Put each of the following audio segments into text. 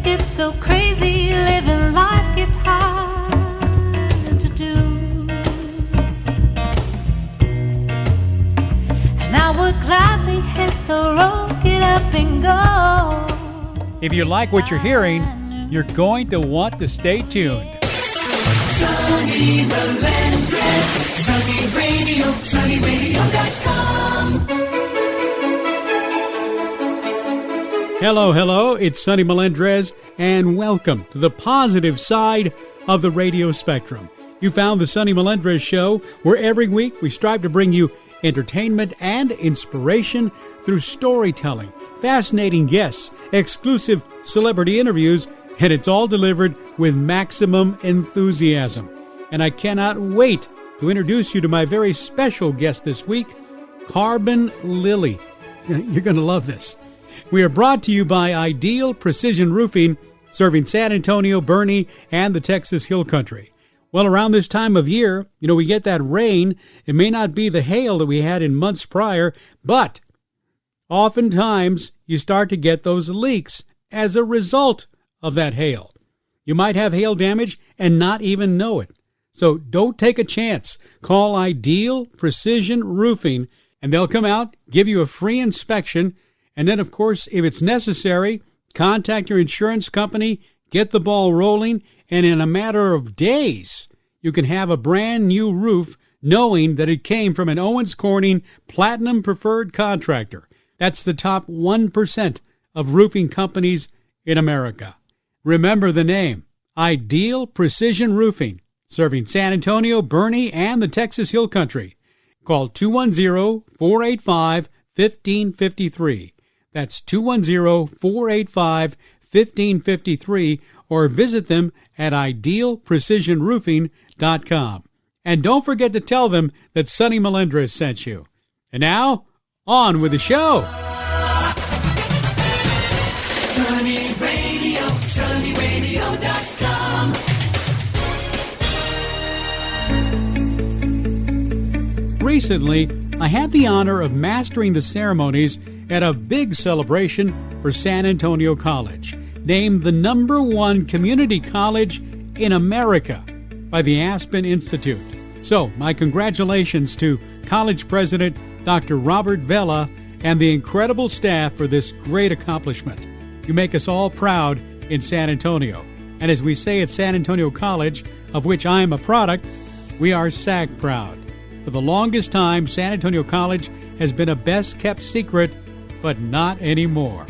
gets so crazy, living life gets hard to do. And I would gladly hit the road, get up and go. If you like what you're hearing, you're going to want to stay tuned. Sonny Melendrez, Sonny Radio, sonnyradio.com. Hello, it's Sonny Melendrez, and welcome to the positive side of the radio spectrum. You found the Sonny Melendrez Show, where every week we strive to bring you entertainment and inspiration through storytelling, fascinating guests, exclusive celebrity interviews, and it's all delivered with maximum enthusiasm. And I cannot wait to introduce you to my very special guest this week, Carbonlily. You're going to love this. We are brought to you by Ideal Precision Roofing, serving San Antonio, Bernie, and the Texas Hill Country. Well, around this time of year, we get that rain. It may not be the hail that we had in months prior, but oftentimes you start to get those leaks as a result of that hail. You might have hail damage and not even know it. So don't take a chance. Call Ideal Precision Roofing, and they'll come out, give you a free inspection, and then, of course, if it's necessary, contact your insurance company, get the ball rolling, and in a matter of days, you can have a brand new roof knowing that it came from an Owens Corning Platinum Preferred contractor. That's the top 1% of roofing companies in America. Remember the name, Ideal Precision Roofing, serving San Antonio, Bernie, and the Texas Hill Country. Call 210-485-1553. That's 210-485-1553, or visit them at idealprecisionroofing.com. And don't forget to tell them that Sonny Melendrez sent you. And now, on with the show. Sonny Radio, sonnyradio.com. Recently, I had the honor of mastering the ceremonies at a big celebration for San Antonio College, named the #1 community college in America by the Aspen Institute. So, my congratulations to College President Dr. Robert Vela and the incredible staff for this great accomplishment. You make us all proud in San Antonio. And as we say at San Antonio College, of which I am a product, we are SAG proud. For the longest time, San Antonio College has been a best-kept secret, but not anymore.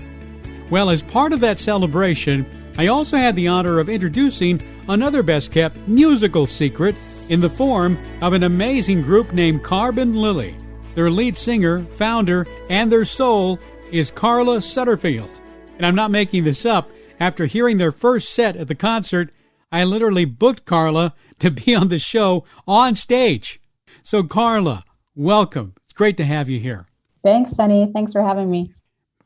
Well, as part of that celebration, I also had the honor of introducing another best-kept musical secret in the form of an amazing group named Carbonlily. Their lead singer, founder, and their soul is Carla Sutterfield. And I'm not making this up. After hearing their first set at the concert, I literally booked Carla to be on the show on stage. So Carla, welcome. It's great to have you here. Thanks, Sonny. Thanks for having me.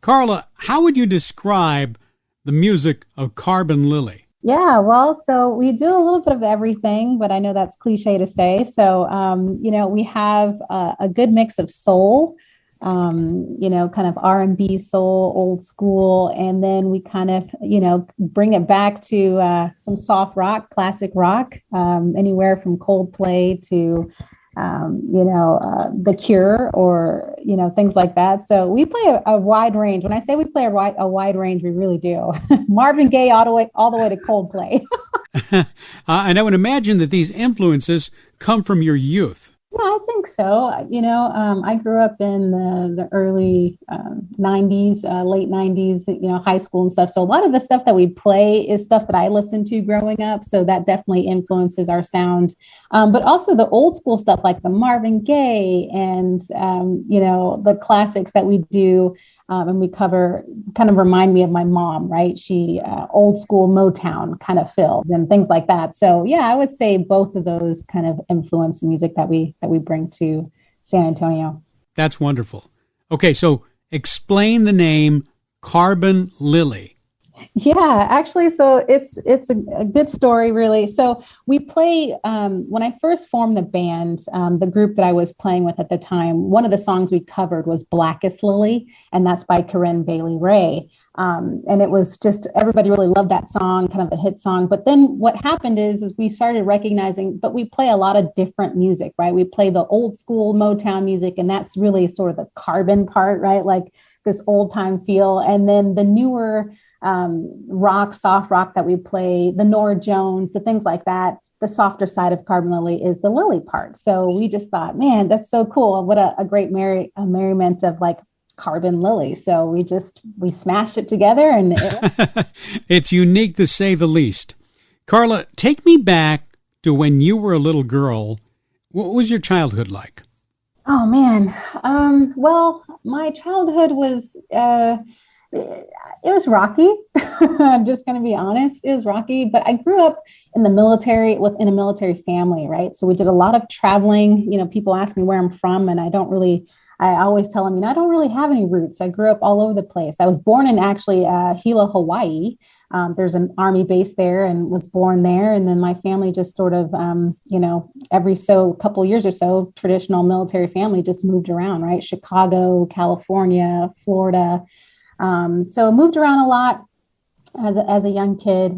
Carla, how would you describe the music of Carbonlily? Yeah, well, so we do a little bit of everything, but I know that's cliche to say. So, we have a good mix of soul, kind of R&B soul, old school. And then we kind of, bring it back to some soft rock, classic rock, anywhere from Coldplay to, The Cure or, things like that. So we play a wide range. When I say we play a wide range, we really do. Marvin Gaye all the way to Coldplay. And I would imagine that these influences come from your youth. Yeah, I think so. I grew up in the early 90s, late 90s, high school and stuff. So a lot of the stuff that we play is stuff that I listened to growing up. So that definitely influences our sound. But also the old school stuff like the Marvin Gaye and, the classics that we do. And we cover kind of remind me of my mom, right? She old school Motown kind of filled and things like that. So yeah, I would say both of those kind of influence the music that we bring to San Antonio. That's wonderful. Okay, so explain the name Carbonlily. Yeah, actually, so it's a good story, really. So we play when I first formed the band, the group that I was playing with at the time. One of the songs we covered was "Blackest Lily," and that's by Corinne Bailey Rae. And it was just everybody really loved that song, kind of a hit song. But then what happened is we started recognizing, but we play a lot of different music, right? We play the old school Motown music, and that's really sort of the carbon part, right? Like this old time feel, and then the newer rock, soft rock that we play, the Nora Jones, the things like that. The softer side of Carbonlily is the Lily part. So we just thought, man, that's so cool. What a great merriment of like Carbonlily. So we smashed it together, and It's unique to say the least. Carla, take me back to when you were a little girl. What was your childhood like? oh man. Well, my childhood was it was rocky. I'm just going to be honest. It was rocky, but I grew up in the military within a military family, right? So we did a lot of traveling. People ask me where I'm from, and I always tell them, I don't really have any roots. I grew up all over the place. I was born in actually Hilo, Hawaii. There's an army base there, and was born there. And then my family just sort of, every couple years or so, traditional military family just moved around, right? Chicago, California, Florida. So moved around a lot as a young kid.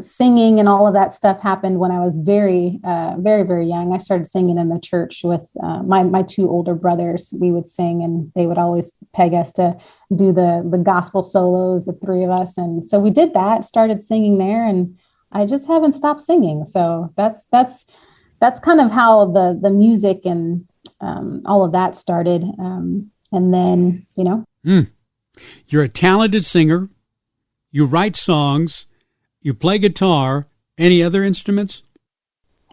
Singing and all of that stuff happened when I was very, very, very young. I started singing in the church with my two older brothers. We would sing, and they would always peg us to do the gospel solos, the three of us. And so we did that, started singing there, and I just haven't stopped singing. So that's kind of how the music and all of that started. And then, You're a talented singer. You write songs. You play guitar. Any other instruments?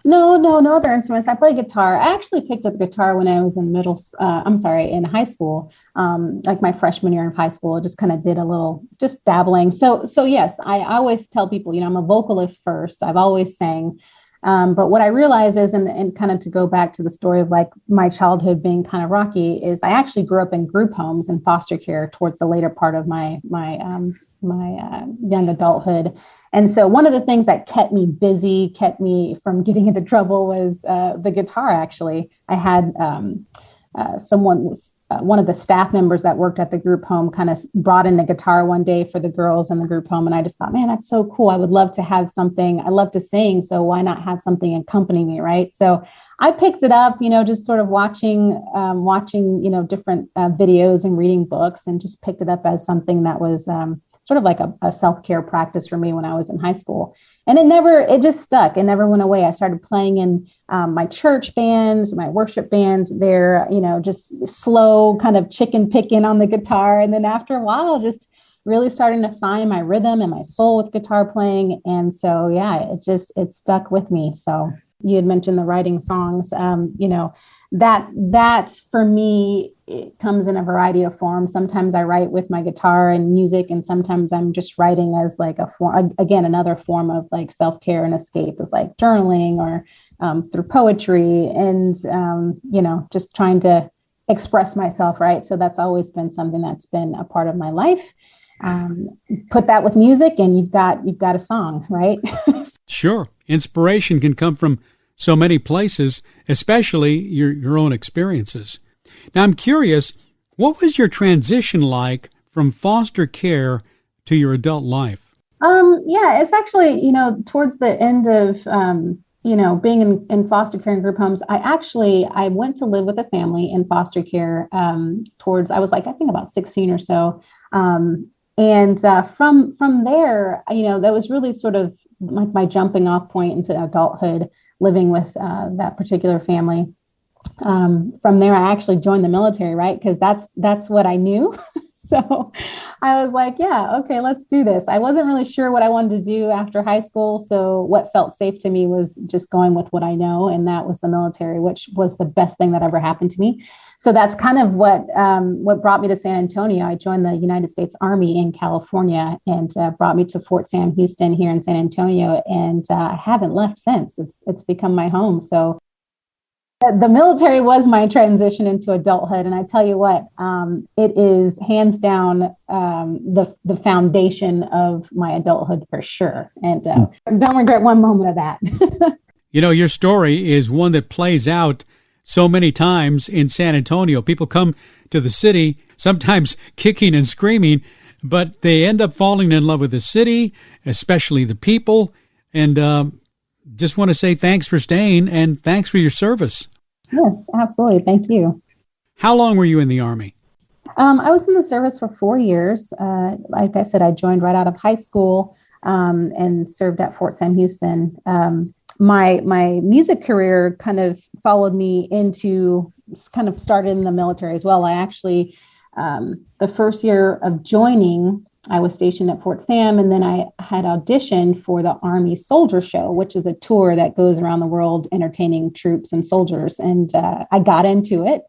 No other instruments. I play guitar. I actually picked up guitar when I was in in high school, like my freshman year in high school. I just kind of did a little, just dabbling. So yes, I always tell people, I'm a vocalist first. I've always sang. But what I realize is, and kind of to go back to the story of like my childhood being kind of rocky, is I actually grew up in group homes and foster care towards the later part of my young adulthood. And so one of the things that kept me busy, kept me from getting into trouble, was the guitar. Actually, I had one of the staff members that worked at the group home kind of brought in a guitar one day for the girls in the group home. And I just thought, man, that's so cool. I would love to have something. I love to sing. So why not have something accompany me? Right. So I picked it up, just sort of watching, different videos and reading books, and just picked it up as something that was sort of like a self-care practice for me when I was in high school. And it just stuck. It never went away. I started playing in my church bands, my worship bands there, just slow kind of chicken picking on the guitar. And then after a while, just really starting to find my rhythm and my soul with guitar playing. And so, yeah, it stuck with me. So you had mentioned the writing songs, that for me, it comes in a variety of forms. Sometimes I write with my guitar and music, and sometimes I'm just writing as like a form, again, another form of like self-care and escape, is like journaling or through poetry, and, just trying to express myself. Right. So that's always been something that's been a part of my life. Put that with music, and you've got a song, right? Sure. Inspiration can come from so many places, especially your own experiences. Now, I'm curious, what was your transition like from foster care to your adult life? Yeah, it's actually, towards the end of, being in foster care and group homes, I went to live with a family in foster care, I was like, I think about 16 or so. And from there, that was really sort of like my jumping off point into adulthood, living with that particular family. From there, I actually joined the military, right? Because that's what I knew. So I was like, yeah, okay, let's do this. I wasn't really sure what I wanted to do after high school. So what felt safe to me was just going with what I know. And that was the military, which was the best thing that ever happened to me. So that's kind of what brought me to San Antonio. I joined the United States Army in California, and brought me to Fort Sam Houston here in San Antonio. And I haven't left since. It's become my home. So The military was my transition into adulthood, and I tell you what, it is hands down the foundation of my adulthood for sure, and don't regret one moment of that. You know, your story is one that plays out so many times in San Antonio. People come to the city, sometimes kicking and screaming, but they end up falling in love with the city, especially the people. And just want to say thanks for staying and thanks for your service. Yes, absolutely. Thank you. How long were you in the Army? I was in the service for 4 years. Like I said, I joined right out of high school and served at Fort Sam Houston. My music career kind of followed me into kind of started in the military as well. I actually, the first year of joining, I was stationed at Fort Sam, and then I had auditioned for the Army Soldier Show, which is a tour that goes around the world entertaining troops and soldiers. And I got into it.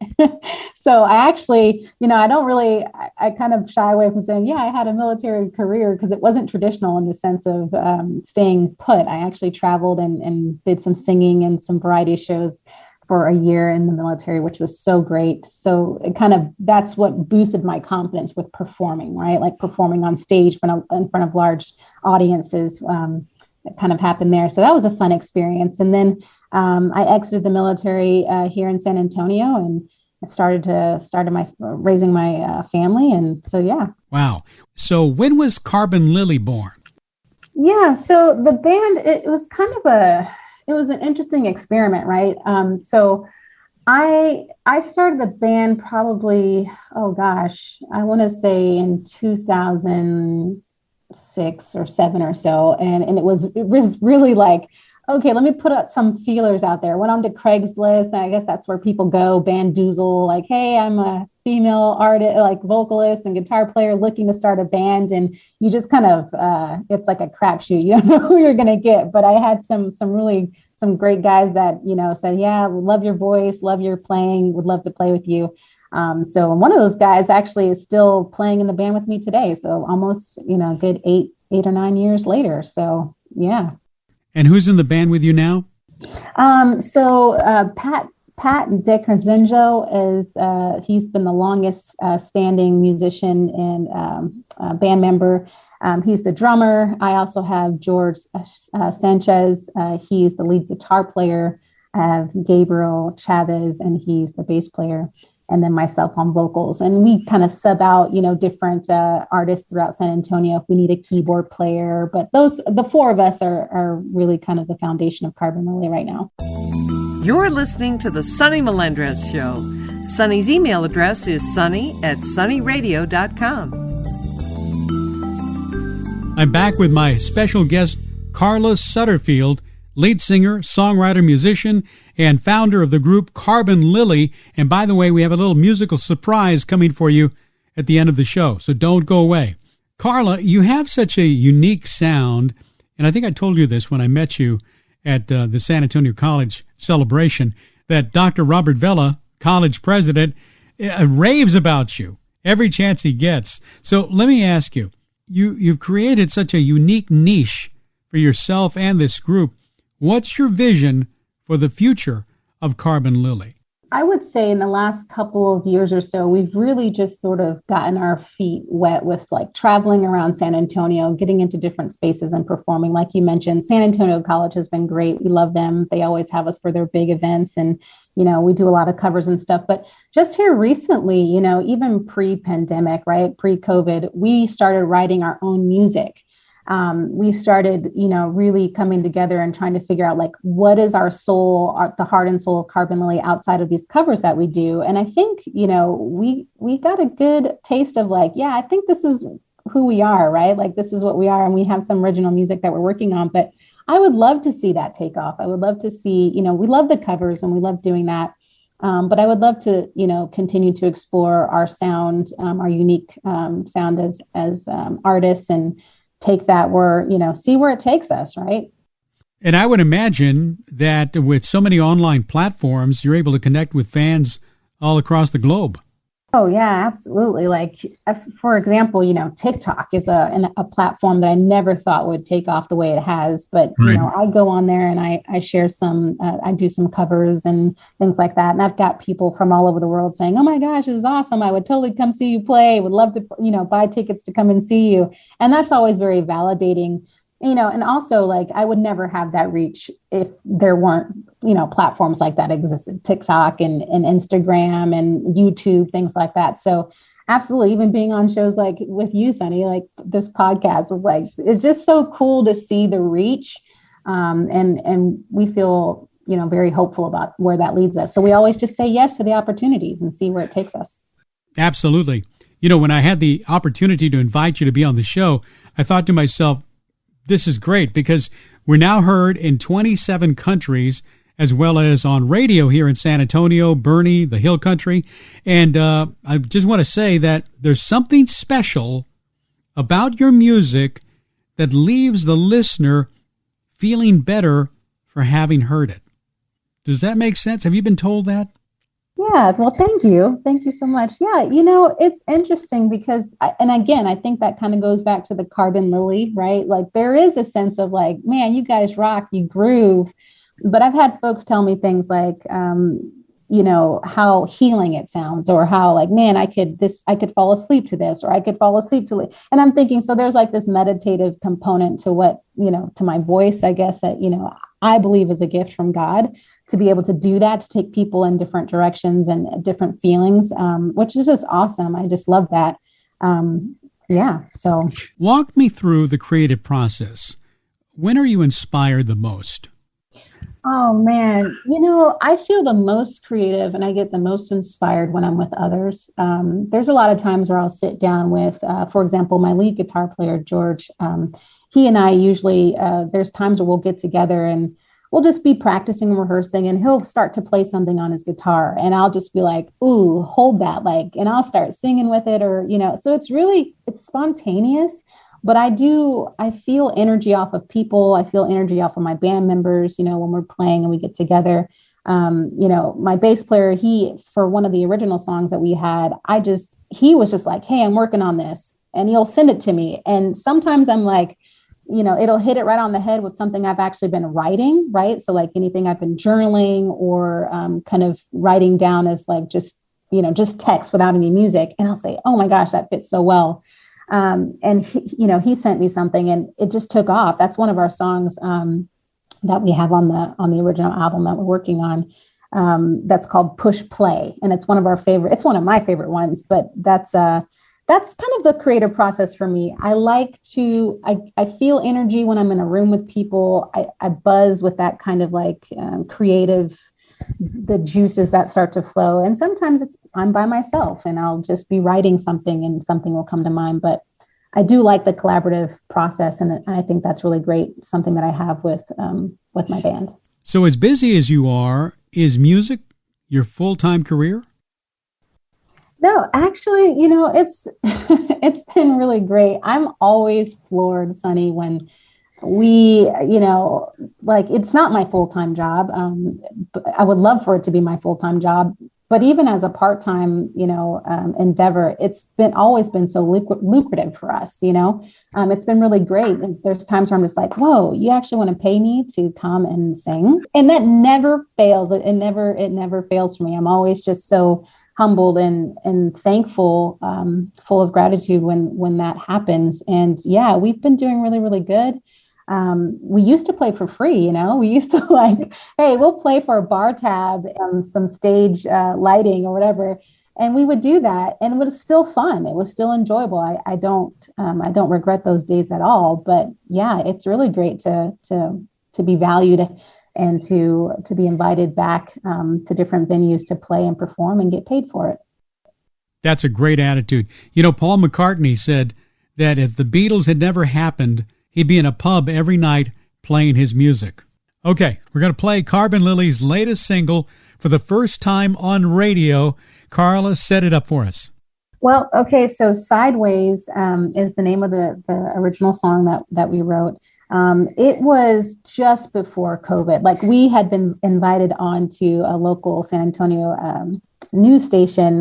So I actually, I kind of shy away from saying, yeah, I had a military career because it wasn't traditional in the sense of staying put. I actually traveled and did some singing and some variety shows for a year in the military, which was so great. So it that's what boosted my confidence with performing, right? Like performing on stage in front of large audiences. It kind of happened there. So that was a fun experience. And then I exited the military here in San Antonio and started raising my family. And so, yeah. Wow. So when was Carbonlily born? Yeah. So the band, it was kind of it was an interesting experiment, right? So I started the band probably, I want to say in 2006 or 7 or so. And it was really like, okay, let me put out some feelers out there. Went on to Craigslist, and I guess that's where people go, Bandoozle, like, hey, I'm a female artist, like vocalist and guitar player looking to start a band. And you just kind of, it's like a crapshoot. You don't know who you're going to get. But I had some great guys that, said, yeah, love your voice, love your playing, would love to play with you. So one of those guys actually is still playing in the band with me today. So almost, a good eight or 9 years later. So, yeah. And who's in the band with you now? Pat DeCrescenzo is, he's been the longest standing musician and band member. He's the drummer. I also have George Sanchez. He's the lead guitar player. I have Gabriel Chavez, and he's the bass player. And then myself on vocals. And we kind of sub out, different artists throughout San Antonio if we need a keyboard player. But the four of us are really kind of the foundation of Carbonlily right now. You're listening to the Sonny Melendrez Show. Sonny's email address is sonny@sonnyradio.com. I'm back with my special guest, Carla Sutterfield, lead singer, songwriter, musician, and founder of the group Carbonlily. And by the way, we have a little musical surprise coming for you at the end of the show, so don't go away. Carla, you have such a unique sound, and I think I told you this when I met you at the San Antonio College celebration, that Dr. Robert Vela, college president, raves about you every chance he gets. So let me ask you, you've created such a unique niche for yourself and this group. What's your vision for the future of Carbonlily? I would say in the last couple of years or so, we've really just sort of gotten our feet wet with like traveling around San Antonio, getting into different spaces and performing. Like you mentioned, San Antonio College has been great. We love them. They always have us for their big events. And, we do a lot of covers and stuff. But just here recently, even pre-pandemic, right, pre-COVID, we started writing our own music. We started, really coming together and trying to figure out like, what is our soul, the heart and soul of Carbonlily outside of these covers that we do. And I think, we got a good taste of like, yeah, I think this is who we are, right? Like, this is what we are. And we have some original music that we're working on, but I would love to see that take off. I would love to see, we love the covers and we love doing that. But I would love to, continue to explore our sound, our unique sound as artists, and take that see where it takes us, right? And I would imagine that with so many online platforms, you're able to connect with fans all across the globe. Oh yeah, absolutely. Like for example, TikTok is a platform that I never thought would take off the way it has. But Right. I go on there and I share I do some covers and things like that. And I've got people from all over the world saying, "Oh my gosh, this is awesome! I would totally come see you play. Would love to, buy tickets to come and see you." And that's always very validating. And also like I would never have that reach if there weren't platforms like that existed, TikTok and Instagram and YouTube, things like that. So absolutely, even being on shows like with you, Sonny, like this podcast is like, it's just so cool to see the reach. And we feel, very hopeful about where that leads us. So we always just say yes to the opportunities and see where it takes us. Absolutely. When I had the opportunity to invite you to be on the show, I thought to myself, this is great because we're now heard in 27 countries, as well as on radio here in San Antonio, Bernie, the Hill Country. And I just want to say that there's something special about your music that leaves the listener feeling better for having heard it. Does that make sense? Have you been told that? Yeah, well, thank you. Thank you so much. Yeah, it's interesting because, and again, I think that kind of goes back to the Carbonlily, right? Like there is a sense of like, man, you guys rock, you groove. But I've had folks tell me things like, how healing it sounds, or how like, man, I could fall asleep to this, or I could fall asleep to it. And I'm thinking, so there's like this meditative component to what, to my voice, I guess that, I believe is a gift from God to be able to do that, to take people in different directions and different feelings, which is just awesome. I just love that. Yeah. So walk me through the creative process. When are you inspired the most? Oh man, I feel the most creative and I get the most inspired when I'm with others. There's a lot of times where I'll sit down with, for example, my lead guitar player, George. He and I usually, there's times where we'll get together and we'll just be practicing and rehearsing, and he'll start to play something on his guitar and I'll just be like, ooh, hold that, like, and I'll start singing with it, or, so it's spontaneous. But I feel energy off of people. I feel energy off of my band members, when we're playing and we get together. My bass player, for one of the original songs that we had, he was just like, hey, I'm working on this, and he'll send it to me. And sometimes I'm like, it'll hit it right on the head with something I've actually been writing, right? So like anything I've been journaling or kind of writing down as like just text without any music. And I'll say, oh my gosh, that fits so well. And he sent me something and it just took off. That's one of our songs that we have on the original album that we're working on. That's called Push Play. And it's one of my favorite ones, but that's kind of the creative process for me. I feel energy when I'm in a room with people. I buzz with that kind of like creative, the juices that start to flow. And sometimes I'm by myself and I'll just be writing something and something will come to mind. But I do like the collaborative process. And I think that's really great. Something that I have with my band. So as busy as you are, is music your full-time career? No, actually, it's it's been really great. I'm always floored, Sonny, when we, like it's not my full-time job. But I would love for it to be my full-time job. But even as a part-time, endeavor, it's always been so lucrative for us. It's been really great. And there's times where I'm just like, whoa, you actually want to pay me to come and sing? And that never fails. It never fails for me. I'm always just so humbled and thankful, full of gratitude when that happens. And yeah, we've been doing really, really good. We used to play for free, we used to like, hey, we'll play for a bar tab and some stage lighting or whatever. And we would do that. And it was still fun. It was still enjoyable. I don't regret those days at all, but yeah, it's really great to be valued and to be invited back to different venues to play and perform and get paid for it. That's a great attitude. Paul McCartney said that if the Beatles had never happened, he'd be in a pub every night playing his music. Okay, we're going to play Carbonlily's latest single for the first time on radio. Carla, set it up for us. Well, okay, so Sideways is the name of the original song that we wrote. It was just before COVID. Like we had been invited on to a local San Antonio news station,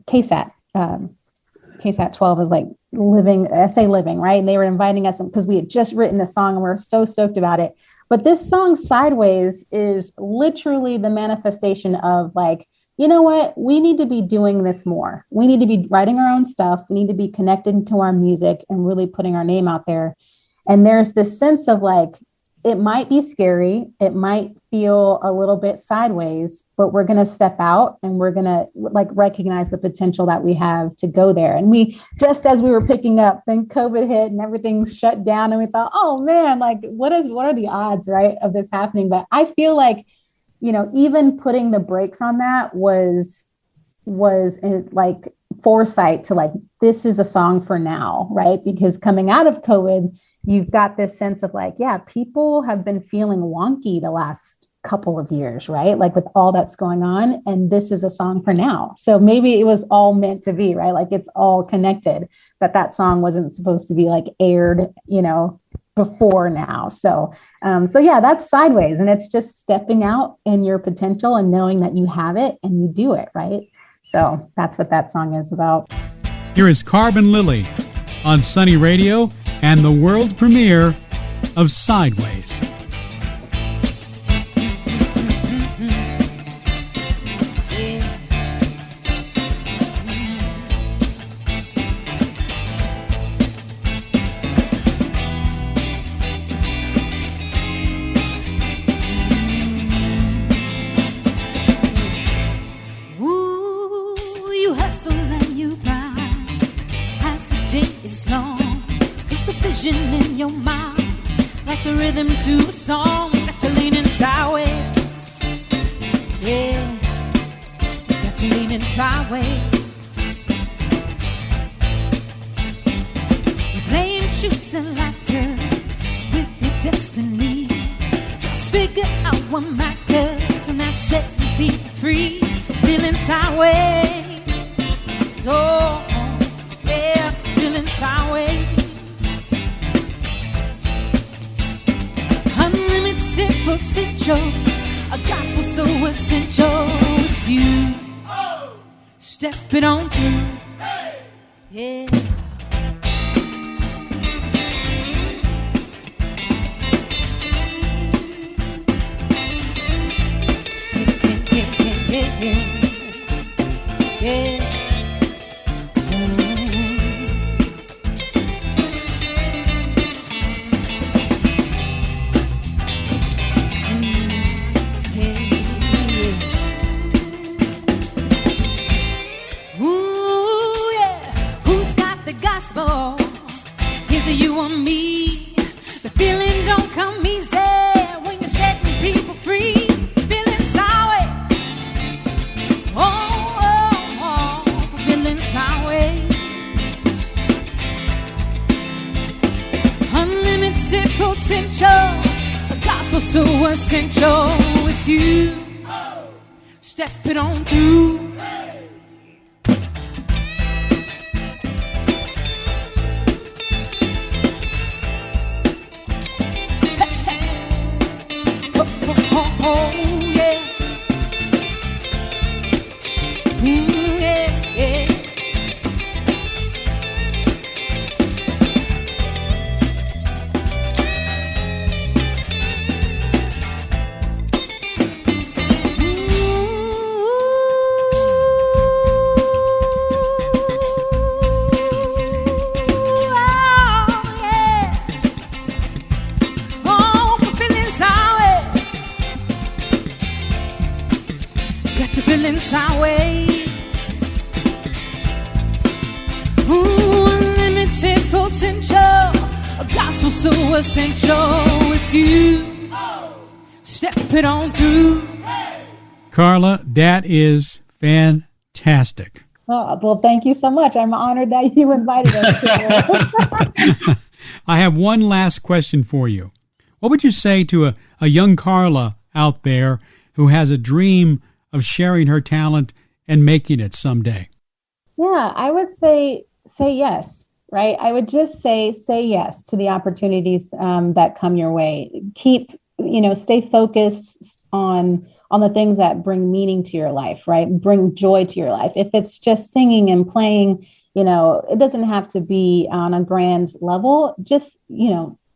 KSAT. KSAT 12 is like SA Living, right? And they were inviting us because we had just written a song and we are so stoked about it. But this song Sideways is literally the manifestation of like, you know what? We need to be doing this more. We need to be writing our own stuff. We need to be connected to our music and really putting our name out there. And there's this sense of like, it might be scary. It might feel a little bit sideways, but we're going to step out and we're going to like recognize the potential that we have to go there. And we, just as we were picking up, then COVID hit and everything shut down. And we thought, oh man, like what are the odds, right, of this happening? But I feel like, you know, even putting the brakes on that was like foresight to like, this is a song for now, right? Because coming out of COVID, you've got this sense of like, yeah, people have been feeling wonky the last couple of years, right? Like with all that's going on, and this is a song for now. So maybe it was all meant to be, right? Like it's all connected, that song wasn't supposed to be like aired, you know, before now. So yeah, that's Sideways. And it's just stepping out in your potential and knowing that you have it and you do it, right? So that's what that song is about. Here is Carbonlily on Sunny Radio and the world premiere of Sideways. In your mind, like a rhythm to a song, got you leaning sideways. Yeah, it's got you leaning sideways. You're playing shoots and lighters with your destiny. Just figure out what matters, and that's set you be free. Feeling sideways. Oh, yeah, feeling sideways. Potential, a gospel so essential. It's you. Step it on through. Yeah. Yeah. You and me, the feeling don't come easy when you're setting people free. Feeling sideways, feeling sideways. Unlimited potential, a gospel so essential. It's you, step it on through. Sideways. Ooh, unlimited potential, a gospel so essential. It's you. Step it on through. Carla, that is fantastic. Oh, well, thank you so much. I'm honored that you invited us. I have one last question for you. What would you say to a young Carla out there who has a dream of sharing her talent and making it someday? Yeah, I would say yes. right? I would just say yes to the opportunities that come your way. Stay focused on the things that bring meaning to your life, right? Bring joy to your life. If it's just singing and playing, it doesn't have to be on a grand level. Just,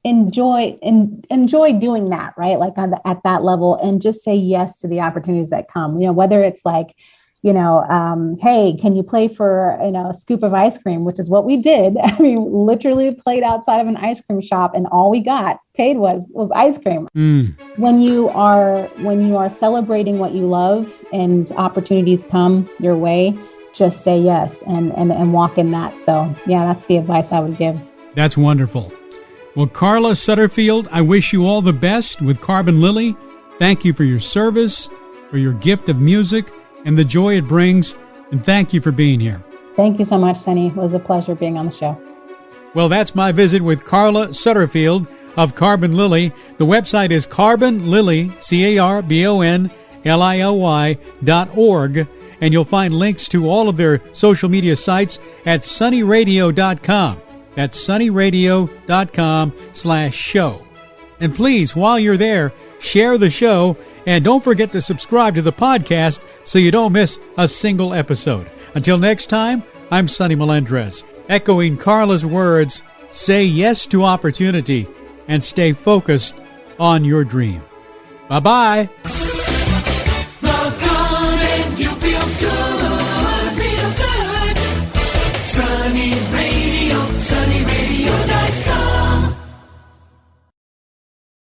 enjoy doing that, right? Like at that level, and just say yes to the opportunities that come, whether it's like, hey, can you play for, a scoop of ice cream, which is what we did. I mean, literally played outside of an ice cream shop, and all we got paid was ice cream. When you are celebrating what you love and opportunities come your way, just say yes and walk in that. So yeah, that's the advice I would give. That's wonderful. Well, Carla Sutterfield, I wish you all the best with Carbonlily. Thank you for your service, for your gift of music, and the joy it brings. And thank you for being here. Thank you so much, Sonny. It was a pleasure being on the show. Well, that's my visit with Carla Sutterfield of Carbonlily. The website is Carbonlily, Carbonlily.org, and you'll find links to all of their social media sites at sonnyradio.com. That's sonnyradio.com/show. And please, while you're there, share the show, and don't forget to subscribe to the podcast so you don't miss a single episode. Until next time, I'm Sonny Melendrez, echoing Carla's words, say yes to opportunity and stay focused on your dream. Bye-bye.